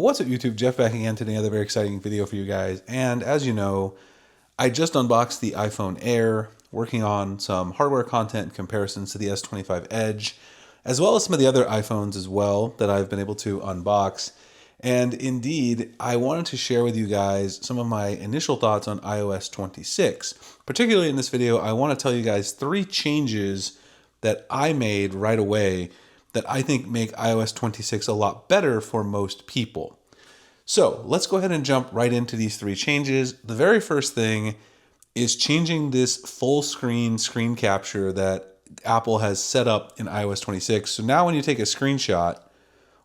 What's up YouTube, Jeff back again today, another very exciting video for you guys. And as you know, I just unboxed the iPhone Air, working on some hardware content comparisons to the S25 Edge, as well as some of the other iPhones as well that I've been able to unbox. And indeed, I wanted to share with you guys some of my initial thoughts on iOS 26. Particularly in this video, I want to tell you guys 3 changes that I made right away that I think make iOS 26 a lot better for most people. So let's go ahead and jump right into these 3 changes. The very first thing is changing this full screen capture that Apple has set up in iOS 26. So now when you take a screenshot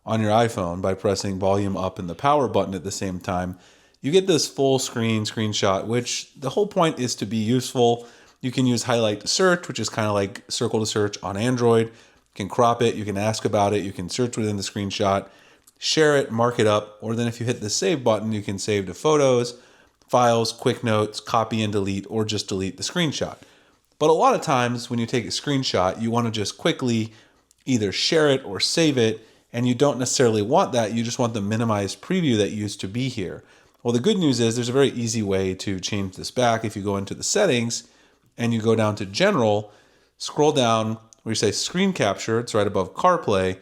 on your iPhone by pressing volume up and the power button at the same time, you get this full screen screenshot, which the whole point is to be useful. You can use highlight to search, which is kind of like circle to search on Android. You can crop it, you can ask about it, you can search within the screenshot, share it, mark it up, or then if you hit the save button, you can save to photos, files, quick notes, copy and delete, or just delete the screenshot. But a lot of times when you take a screenshot, you want to just quickly either share it or save it, and you don't necessarily want that, you just want the minimized preview that used to be here. Well, the good news is there's a very easy way to change this back. If you go into the settings and you go down to general, scroll down where you say screen capture, it's right above CarPlay,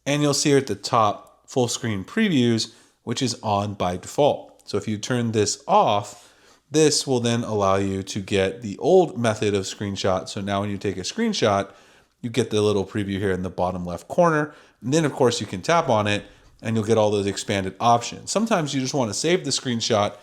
and you'll see here at the top full screen previews, which is on by default. So if you turn this off, this will then allow you to get the old method of screenshot. So now when you take a screenshot, you get the little preview here in the bottom left corner. And then of course you can tap on it and you'll get all those expanded options. Sometimes you just want to save the screenshot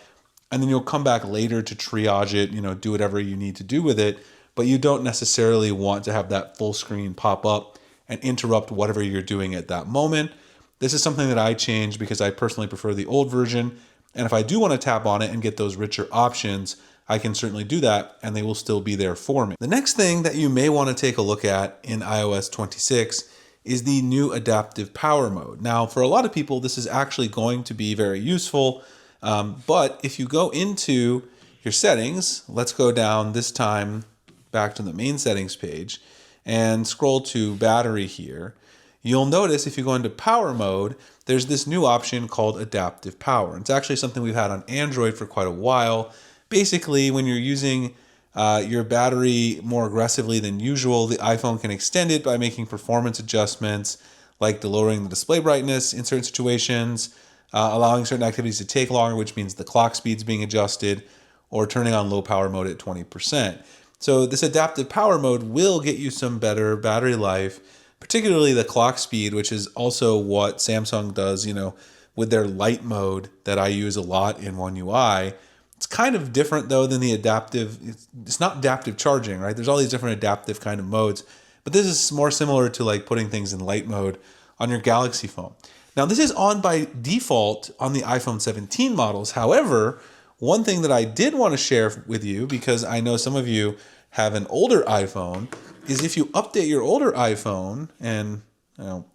and then you'll come back later to triage it, do whatever you need to do with it. But you don't necessarily want to have that full screen pop up and interrupt whatever you're doing at that moment. This is something that I changed because I personally prefer the old version. And if I do want to tap on it and get those richer options, I can certainly do that and they will still be there for me. The next thing that you may want to take a look at in iOS 26 is the new adaptive power mode. Now, for a lot of people, this is actually going to be very useful. But if you go into your settings, let's go down this time back to the main settings page and scroll to battery here. You'll notice if you go into power mode, there's this new option called adaptive power. It's actually something we've had on Android for quite a while. Basically, when you're using your battery more aggressively than usual, the iPhone can extend it by making performance adjustments like lowering the display brightness in certain situations, allowing certain activities to take longer, which means the clock speed's being adjusted, or turning on low power mode at 20%. So this adaptive power mode will get you some better battery life, particularly the clock speed, which is also what Samsung does, with their light mode that I use a lot in One UI. It's kind of different though than the adaptive. It's not adaptive charging, right? There's all these different adaptive kind of modes, but this is more similar to like putting things in light mode on your Galaxy phone. Now this is on by default on the iPhone 17 models. However, one thing that I did want to share with you, because I know some of you have an older iPhone, is if you update your older iPhone, and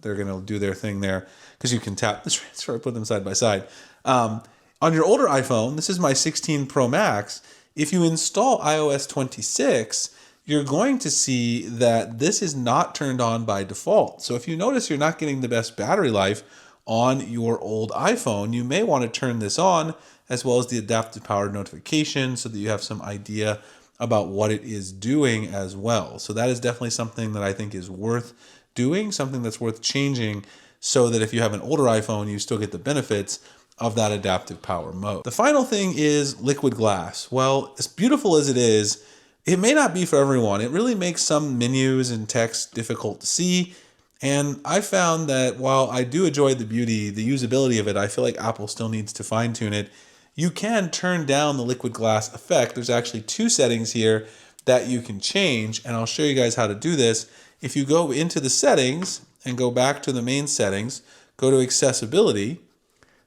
they're going to do their thing there because you can tap the transfer, put them side by side. On your older iPhone, this is my 16 Pro Max, if you install iOS 26, you're going to see that this is not turned on by default. So if you notice you're not getting the best battery life on your old iPhone, you may want to turn this on, as well as the adaptive power notification, so that you have some idea about what it is doing as well. So that is definitely something that I think is worth doing, something that's worth changing, so that if you have an older iPhone, you still get the benefits of that adaptive power mode. The final thing is liquid glass. Well, as beautiful as it is, it may not be for everyone. It really makes some menus and text difficult to see. And I found that while I do enjoy the beauty, the usability of it, I feel like Apple still needs to fine tune it. You can turn down the liquid glass effect. There's actually 2 settings here that you can change, and I'll show you guys how to do this. If you go into the settings and go back to the main settings, go to accessibility,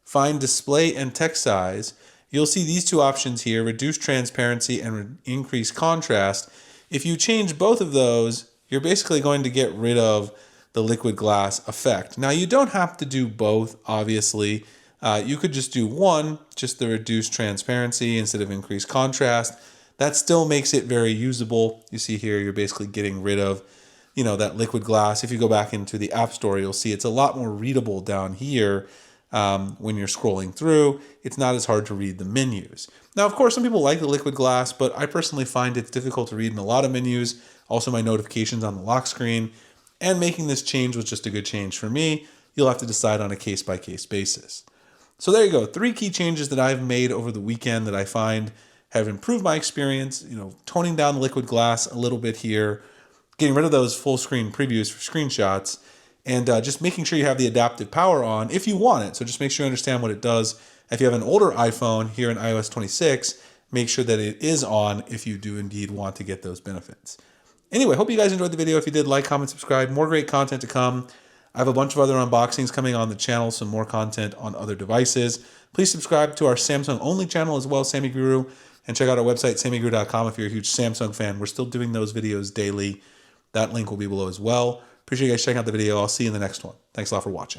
find display and text size, you'll see these 2 options here, reduce transparency and increase contrast. If you change both of those, you're basically going to get rid of the liquid glass effect. Now you don't have to do both, obviously. You could just do one, just the reduced transparency instead of increased contrast. That still makes it very usable. You see here, you're basically getting rid of, that liquid glass. If you go back into the App Store, you'll see it's a lot more readable down here when you're scrolling through. It's not as hard to read the menus. Now, of course, some people like the liquid glass, but I personally find it's difficult to read in a lot of menus. Also, my notifications on the lock screen. And making this change was just a good change for me. You'll have to decide on a case-by-case basis. So there you go. 3 key changes that I've made over the weekend that I find have improved my experience. Toning down the liquid glass a little bit here, getting rid of those full screen previews for screenshots, and just making sure you have the adaptive power on if you want it. So just make sure you understand what it does. If you have an older iPhone here in iOS 26, make sure that it is on if you do indeed want to get those benefits. Anyway, hope you guys enjoyed the video. If you did, like, comment, subscribe. More great content to come. I have a bunch of other unboxings coming on the channel, some more content on other devices. Please subscribe to our Samsung only channel as well, Sammy Guru, and check out our website, sammyguru.com, if you're a huge Samsung fan. We're still doing those videos daily. That link will be below as well. Appreciate you guys checking out the video. I'll see you in the next one. Thanks a lot for watching.